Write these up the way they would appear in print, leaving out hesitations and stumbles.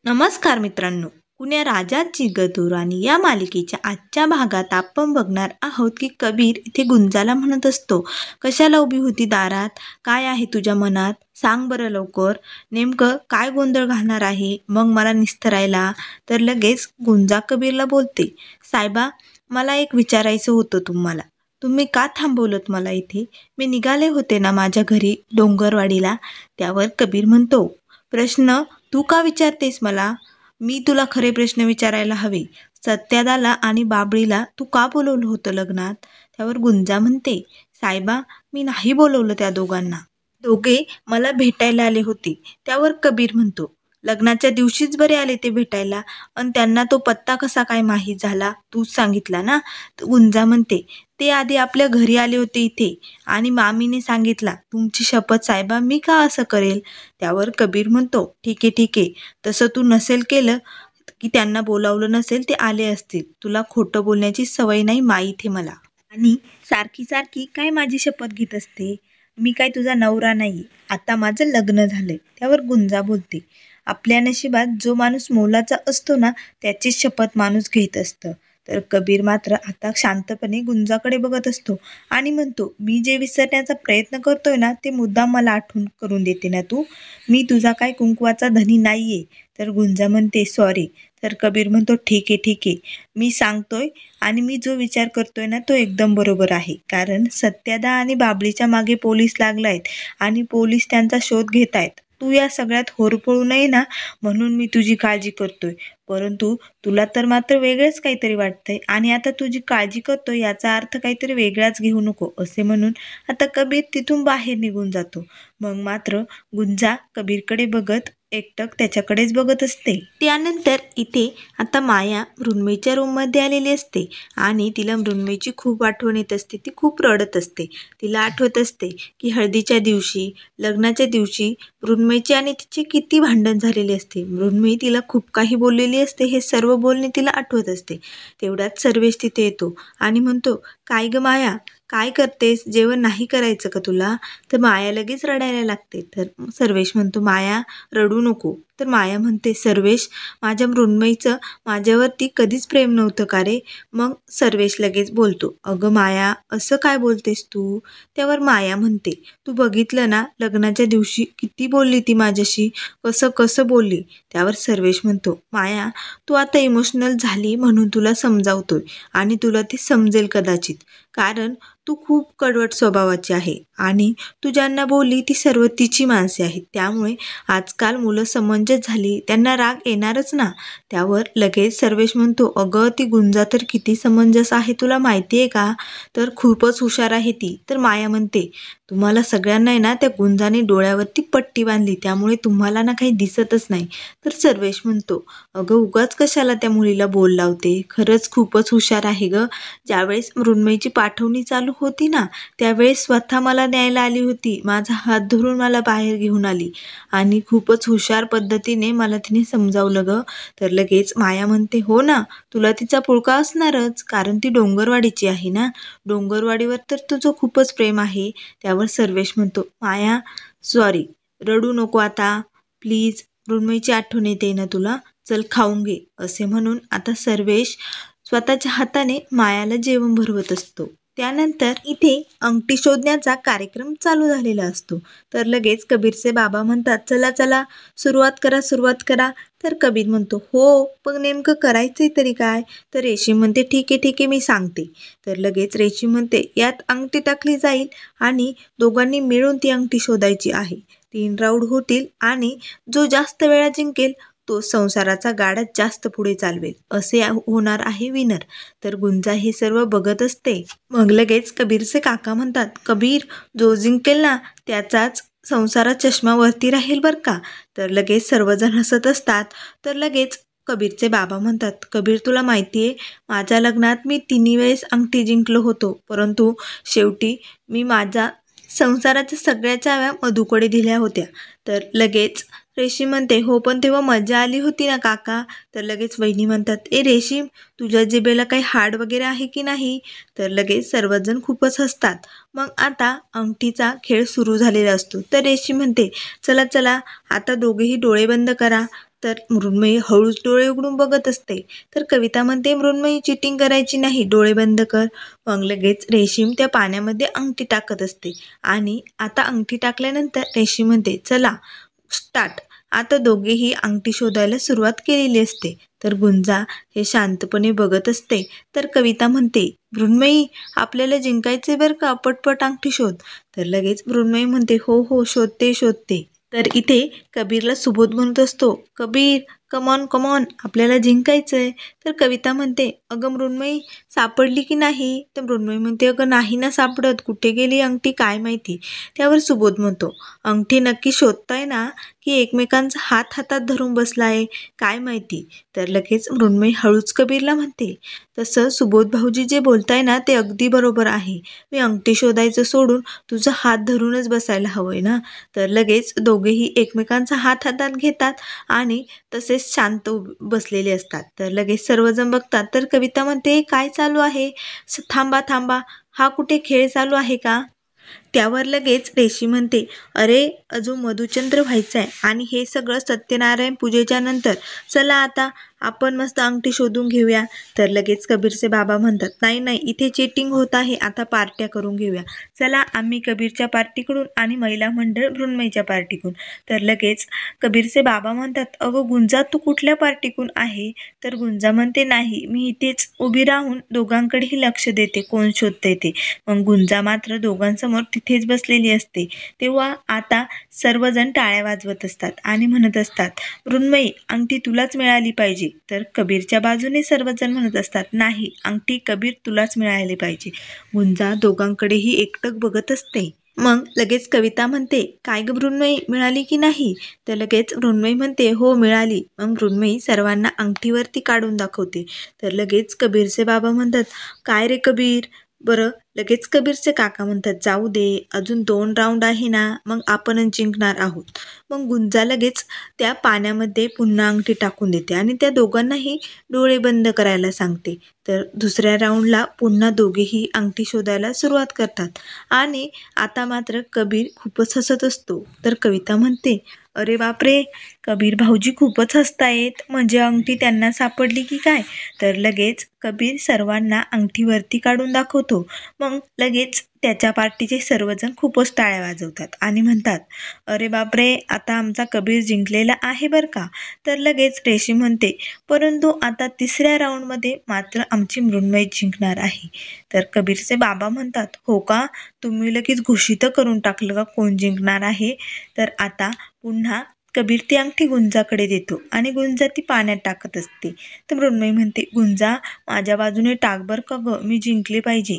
नमस्कार मित्रांनो. कुण्या राजाची गधुराणी या मालिकेच्या आजच्या भागात आपण बघणार आहोत की कबीर इथे गुंजाला म्हणत असतो, कशाला उभी होती दारात? काय आहे तुझ्या मनात? सांग बरं लवकर. नेमकं काय गोंधळ घालणार आहे मग मला निस्तरायला? तर लगेच गुंजा कबीरला बोलते, साहेबा, मला एक विचारायचं होतं तुम्हाला. तुम्ही का थांबवलत मला इथे? मी निघाले होते ना माझ्या घरी डोंगरवाडीला. त्यावर कबीर म्हणतो, प्रश्न तू का विचारतेस मला? मी तुला खरे प्रश्न विचारायला हवे. सत्यादाला आणि बाबळीला तू का बोलवलं होतं लग्नात? त्यावर गुंजा म्हणते, साहेबा, मी नाही बोलवलं त्या दोघांना. दोघे मला भेटायला आले होते. त्यावर कबीर म्हणतो, लग्नाच्या दिवशीच बरे आले ते भेटायला, आणि त्यांना तो पत्ता कसा काय माहीत झाला? तूच सांगितला ना? गुंजा म्हणते, ते आधी आपल्या घरी आले होते इथे, आणि मामीने सांगितला. तुमची शपथ साहेबा, मी का असं करेल? त्यावर कबीर म्हणतो, ठीक आहे ठीक आहे, तसं तू नसेल केलं की त्यांना बोलावलं नसेल, ते आले असतील. तुला खोटं बोलण्याची सवय नाही माहीत आहे मला. आणि सारखी सारखी काय माझी शपथ घेत असते? मी काय तुझा नवरा नाही. आता माझं लग्न झालंय. त्यावर गुंजा बोलते, आपल्या नशिबात जो माणूस मोलाचा असतो ना, त्याचीच शपथ माणूस घेत असतं. तर कबीर मात्र आता शांतपणे गुंजाकडे बघत असतो आणि म्हणतो, मी जे विसरण्याचा प्रयत्न करतोय ना, ते मुद्दाम मला आठवण करून देते ना तू. मी तुझा काय कुंकवाचा धनी नाहीये. तर गुंजा म्हणते, सॉरी. तर कबीर म्हणतो, ठीक आहे ठीक आहे, मी सांगतोय, आणि मी जो विचार करतोय ना तो एकदम बरोबर आहे. कारण सत्यादा आणि बाबळीच्या मागे पोलीस लागलायत आणि पोलीस त्यांचा शोध घेत आहेत. तू या सगळ्यात होरपळू नये ना, म्हणून मी तुझी काळजी करतोय. परंतु तुला तर मात्र वेगळंच काहीतरी वाटतंय, आणि आता तुझी काळजी करतोय याचा अर्थ काहीतरी वेगळाच घेऊ नको, असे म्हणून आता कबीर तिथून बाहेर निघून जातो. मग मात्र गुंजा कबीरकडे बघत एकटक त्याच्याकडेच बघत असते. त्यानंतर इथे आता माया मृण्मयीच्या रूममध्ये आलेली असते आणि तिला मृण्मयीची खूप आठवण येत असते. ती खूप रडत असते. तिला आठवत असते की हळदीच्या दिवशी, लग्नाच्या दिवशी मृण्मयीची आणि तिची किती भांडण झालेली असते. मृण्मयी तिला खूप काही बोललेली असते. हे सर्व बोलणे तिला आठवत असते. तेवढ्यात सर्वेश तिथे येतो आणि म्हणतो, काय ग माया, काय करतेस? जेवण नाही करायचं का तुला? तर माया लगेच रडायला लागते. तर सर्वेश म्हणतो, माया, रडू नको. तर माया म्हणते, सर्वेश, माझ्या मृण्मयीचं माझ्यावरती कधीच प्रेम नव्हतं का रे? मग सर्वेश लगेच बोलतो, अगं माया, असं काय बोलतेस तू? त्यावर माया म्हणते, तू बघितलं ना लग्नाच्या दिवशी किती बोलली ती माझ्याशी, कसं कसं बोलली. त्यावर सर्वेश म्हणतो, माया, तू आता इमोशनल झाली म्हणून तुला समजावतोय, आणि तुला ते समजेल कदाचित. कारण तू खूप कडवट स्वभावाची आहे, आणि तू ज्यांना बोलली ती सर्व तिची माणसे आहेत. त्यामुळे आजकाल मुलं समंजस झाली, त्यांना राग येणारच ना. त्यावर लगेच सर्वेश म्हणतो, अगं ती गुंजा तर किती समंजस आहे तुला माहिती आहे का? तर खूपच हुशार आहे ती. तर माया म्हणते, तुम्हाला सगळ्यांना आहे ना त्या गुंजाने डोळ्यावरती पट्टी बांधली, त्यामुळे तुम्हाला ना काही दिसतच नाही. तर सर्वेश म्हणतो, अगं उगाच कशाला त्या मुलीला बोल लावते, खरंच खूपच हुशार आहे ग. ज्यावेळेस मृण्मयीची पाठवणी चालू होती ना, त्यावेळेस स्वतः मला न्यायला आली होती. माझा हात धरून मला बाहेर घेऊन आली, आणि खूपच हुशार पद्धतीने मला तिने समजावलं ग. तर लगेच माया म्हणते, हो ना, तुला तिचा पुळका असणारच, कारण ती डोंगरवाडीची आहे ना. डोंगरवाडीवर तर तुझं खूपच प्रेम आहे. त्यावर सर्वेश म्हणतो, माया, सॉरी, रडू नको आता प्लीज. मृण्मयीची आठवण येते ना तुला, चल खाऊन घे. असे म्हणून आता सर्वेश स्वतःच्या हाताने मायाला जेवण भरवत असतो. त्यानंतर इथे अंगठी शोधण्याचा कार्यक्रम चालू झालेला असतो. तर लगेच कबीरचे बाबा म्हणतात, चला चला, सुरुवात करा सुरुवात करा. तर कबीर म्हणतो, हो, पण नेमकं करायचंय तरी काय? तर रेशीम म्हणते, ठीक आहे ठीक आहे, मी सांगते. तर लगेच रेशीम म्हणते, यात अंगठी टाकली जाईल आणि दोघांनी मिळून ती अंगठी शोधायची आहे. 3 राऊंड होतील, आणि जो जास्त वेळा जिंकेल तो संसाराचा गाडा जास्त पुढे चालवेल, असे होणार आहे विनर. तर गुंजा हे सर्व बघत असते. मग लगेच कबीरचे काका म्हणतात, कबीर, जो जिंकेल ना त्याचाच संसारात चष्मा वरती राहील बरं का. तर लगेच सर्वजण हसत असतात. तर लगेच कबीरचे बाबा म्हणतात, कबीर, तुला माहिती आहे, माझ्या लग्नात मी 3 वेळेस अंगठी जिंकलो होतो, परंतु शेवटी मी माझ्या संसाराच्या सगळ्या चाव्या मधूकडे दिल्या होत्या. तर लगेच रेशीम म्हणते, हो, पण तेव्हा मजा आली होती ना काका. तर लगेच वहिनी म्हणतात, ए रेशीम, तुझ्या जिभेला काही हाड वगैरे आहे की नाही? तर लगेच सर्वजण खूपच हसतात. मग आता अंगठीचा खेळ सुरू झालेला असतो. तर रेशीम म्हणते, चला चला, आता दोघेही डोळे बंद करा. तर मृण्मयी हळूच डोळे उघडून बघत असते. तर कविता म्हणते, मृण्मयी चिटिंग करायची नाही, डोळे बंद कर. मग लगेच रेशीम त्या पाण्यामध्ये अंगठी टाकत असते आणि आता अंगठी टाकल्यानंतर रेशीम म्हणते, चला स्टार्ट. आता दोघेही अंगठी शोधायला सुरुवात केलेली असते. तर गुंजा हे शांतपणे बघत असते. तर कविता म्हणते, मृण्मयी आपल्याला जिंकायचे बरं का, पटपट अंगठी शोध. तर लगेच मृण्मयी म्हणते, हो हो शोधते शोधते. तर इथे कबीरला सुबोध म्हणत असतो, कबीर कमॉन कमॉन आपल्याला जिंकायचंय. तर कविता म्हणते, अगं मृण्मयी सापडली की नाही. तर मृण्मयी म्हणते, अगं नाही ना सापडत, कुठे गेली अंगठी काय माहिती. त्यावर सुबोध म्हणतो, अंगठी नक्की शोधताय ना, की एकमेकांचा हात हातात धरून बसलाय काय माहिती. तर लगेच मृण्मयी हळूच कबीरला म्हणते, तसं सुबोध भाऊजी जे बोलताय ना ते अगदी बरोबर आहे. मी अंगठी शोधायचं सोडून तुझा हात धरूनच बसायला हवंय ना. तर लगेच दोघेही एकमेकांचा हात हातात घेतात आणि तसेच शांत बसलेले असतात. तर लगेच सर्वजण बघतात. तर कविता म्हणते, काय चालू आहे. थांबा थांबा, हा कुठे खेळ चालू आहे का. त्यावर लगेच रेशी म्हणते, अरे अजून मधुचंद्र व्हायचं आहे आणि हे सगळं सत्यनारायण पूजेच्या नंतर. चला आता आपण मस्त अंगठी शोधून घेऊया. तर लगेच कबीरचे बाबा म्हणतात, नाही नाही इथे चीटिंग होत आहे, आता पार्ट्या करून घेऊया. चला आम्ही कबीरच्या पार्टीकडून आणि महिला मंडळ मृण्मयीच्या पार्टीकडून. तर लगेच कबीरचे बाबा म्हणतात, अगं गुंजा तू कुठल्या पार्टीकडून आहे. तर गुंजा म्हणते, नाही मी इथेच उभी राहून दोघांकडेही लक्ष देते कोण शोधते ते. मग गुंजा मात्र दोघांसमोर तिथेच बसलेली असते. तेव्हा आता सर्वजण टाळ्या वाजवत असतात आणि म्हणत असतात, मृण्मयी अंगठी तुलाच मिळाली पाहिजे. तर कबीरच्या बाजूने सर्वजण म्हणत असतात, नाही अंगठी कबीर तुलाच मिळाली पाहिजे. गुंजा दोघांकडेही एकटक बघत असते. मग लगेच कविता म्हणते, काय ग मृण्मयी मिळाली की नाही. तर लगेच मृण्मयी म्हणते, हो मिळाली. मग मृण्मयी सर्वांना अंगठीवरती काढून दाखवते. तर लगेच कबीरचे बाबा म्हणतात, काय रे कबीर. बरं लगेच कबीरचे काका म्हणतात, जाऊ दे अजून 2 राऊंड आहे ना, मग आपणच जिंकणार आहोत. मग गुंजा लगेच त्या पाण्यामध्ये पुन्हा अंगठी टाकून देते आणि त्या दोघांनाही डोळे बंद करायला सांगते. तर दुसऱ्या राऊंडला पुन्हा दोघेही अंगठी शोधायला सुरुवात करतात आणि आता मात्र कबीर खूपच हसत असतो. तर कविता म्हणते, अरे बापरे कबीर भाऊजी खूपच हसतायत, म्हणजे अंगठी त्यांना सापडली की काय. तर लगेच कबीर सर्वांना अंगठीवरती काढून दाखवतो. मग लगेच त्याच्या पार्टीचे सर्वजण खूपच टाळ्या वाजवतात आणि म्हणतात, अरे बापरे आता आमचा कबीर जिंकलेला आहे बरं का. तर लगेच रेशी म्हणते, परंतु आता तिसऱ्या राऊंडमध्ये मात्र आमची मृण्मयी जिंकणार आहे. तर कबीरचे बाबा म्हणतात, हो का, तुम्ही लगेच घोषित करून टाकलं का कोण जिंकणार आहे. तर आता पुन्हा कबीर ती अंगठी गुंजाकडे देतो आणि गुंजा ती पाण्यात टाकत असते. तर मृण्मयी म्हणते, गुंजा माझ्या बाजूने टाक बर का ग, मी जिंकले पाहिजे.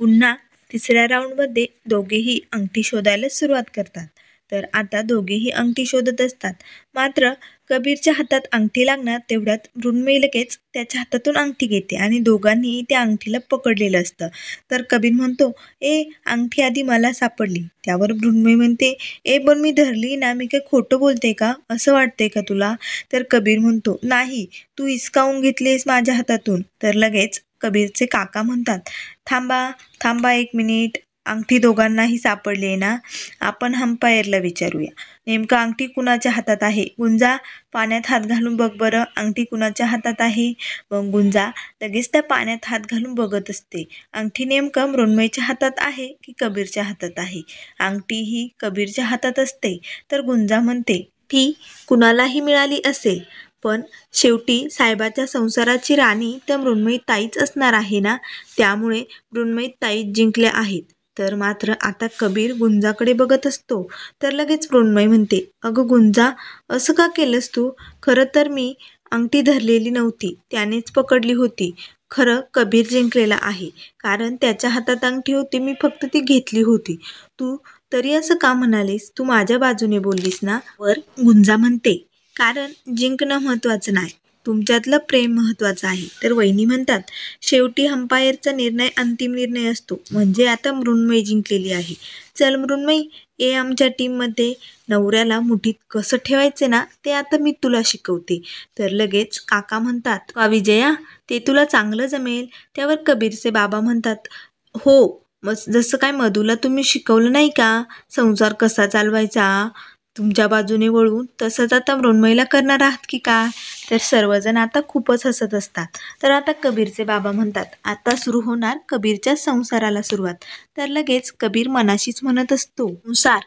पुन्हा तिसऱ्या राऊंडमध्ये दोघेही अंगठी शोधायला सुरुवात करतात. तर आता दोघेही अंगठी शोधत असतात. मात्र कबीरच्या हातात अंगठी लागणार तेवढ्यात मृण्मयी लगेच त्याच्या हातातून अंगठी घेते आणि दोघांनीही त्या अंगठीला पकडलेलं असतं. तर कबीर म्हणतो, ए अंगठी आधी मला सापडली. त्यावर मृण्मयी म्हणते, ए पण मी धरली ना, मी काय खोटं बोलते का, असं वाटतंय का तुला. तर कबीर म्हणतो, नाही तू हिसकावून घेतलीस माझ्या हातातून. तर लगेच कबीरचे काका म्हणतात, थांबा थांबा 1 मिनिट, अंगठी दोघांनाही सापडली आहे ना, आपण अंपायरला विचारूया नेमकं अंगठी कुणाच्या हातात आहे. गुंजा पाण्यात हात घालून बघ बरं, अंगठी कुणाच्या हातात आहे. मग गुंजा लगेच त्या पाण्यात हात घालून बघत असते. अंगठी नेमकं मृण्मयीच्या हातात आहे की कबीरच्या हातात आहे. अंगठी ही कबीरच्या हातात असते. तर गुंजा म्हणते, ती कुणालाही मिळाली असेल, पण शेवटी साहेबाच्या संसाराची राणी तर मृण्मयी ताईच असणार आहे ना, त्यामुळे मृण्मयी ताईच जिंकल्या आहेत. तर मात्र आता कबीर गुंजाकडे बघत असतो. तर लगेच मृण्मयी म्हणते, अगं गुंजा असं का केलंस तू. खरं तर मी अंगठी धरलेली नव्हती, त्यानेच पकडली होती. खरं कबीर जिंकलेला आहे, कारण त्याच्या हातात अंगठी होती, मी फक्त ती घेतली होती. तू तरी असं का म्हणालीस, तू माझ्या बाजूने बोललीस ना. वर गुंजा म्हणते, कारण जिंकणं महत्त्वाचं नाही, तुमच्यातलं प्रेम महत्त्वाचं आहे. तर वहिनी म्हणतात, शेवटी अंपायरचा निर्णय अंतिम निर्णय असतो, म्हणजे आता मृण्मयी जिंकलेली आहे. चल मृण्मयी ये आमच्या टीममध्ये. नवऱ्याला मुठीत कसं ठेवायचे ना ते आता मी तुला शिकवते. तर लगेच काका म्हणतात, वा विजया ते तुला चांगलं जमेल. त्यावर कबीरचे बाबा म्हणतात, हो मग जसं काय मधूला तुम्ही शिकवलं नाही का संसार कसा चालवायचा. तुमच्या बाजूने वळून तसंच आता मृण्मयीला करणार आहात की काय? तर सर्वजण आता खूपच हसत असतात. तर आता कबीरचे बाबा म्हणतात, आता सुरू होणार कबीरच्या संसाराला सुरुवात. तर लगेच कबीर मनाशीच म्हणत असतो, संसार?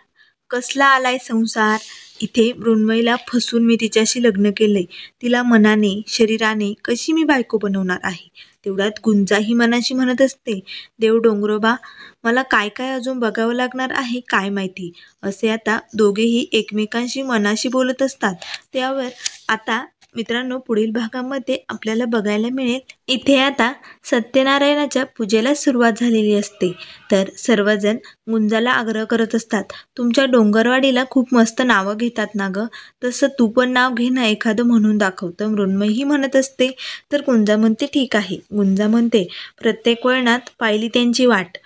कसला आलाय संसार? इथे मृण्मयीला फसून मी तिच्याशी लग्न केलंय. तिला मनाने शरीराने कशी मी बायको बनवणार आहे? तेवढ्यात गुंजाही मनाशी म्हणत असते, देव डोंगरोबा, मला काय काय अजून बघावं लागणार आहे काय माहिती. असे आता दोघेही एकमेकांशी मनाशी बोलत असतात. त्यावर आता मित्रांनो पुढील भागामध्ये आपल्याला बघायला मिळेल, इथे आता सत्यनारायणाच्या पूजेला सुरुवात झालेली असते. तर सर्वजण गुंजाला आग्रह करत असतात, तुमच्या डोंगरवाडीला खूप मस्त नावं घेतात ना गं, तसं तू पण नाव घे ना एखादं म्हणून दाखव. तर मृण्मयीही म्हणत असते. तर गुंजा म्हणते ठीक आहे. गुंजा म्हणते, प्रत्येक वळणात पाहिली त्यांची वाट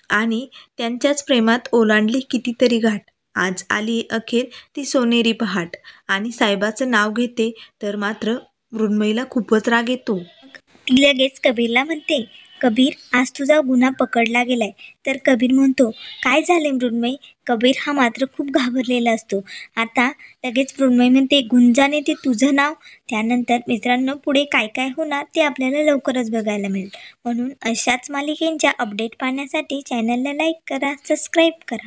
आणि त्यांच्याच प्रेमात ओलांडली कितीतरी घाट. आज आली अखेर ती सोनेरी पहाट. आणि साहेबाचं नाव घेते तर मात्र मृण्मयीला खूपच राग येतो. ती लगेच कबीरला म्हणते, कबीर आज तुझा गुन्हा पकडला गेलाय. तर कबीर म्हणतो, काय झाले मृण्मयी? कबीर हा मात्र खूप घाबरलेला असतो. आता लगेच मृण्मयी म्हणते, गुंजाने ते तुझं नाव. त्यानंतर मित्रांनो पुढे काय काय होणार ते आपल्याला लवकरच बघायला मिळेल. म्हणून अशाच मालिकेंच्या अपडेट पाहण्यासाठी चॅनलला लाईक करा, सबस्क्राईब करा.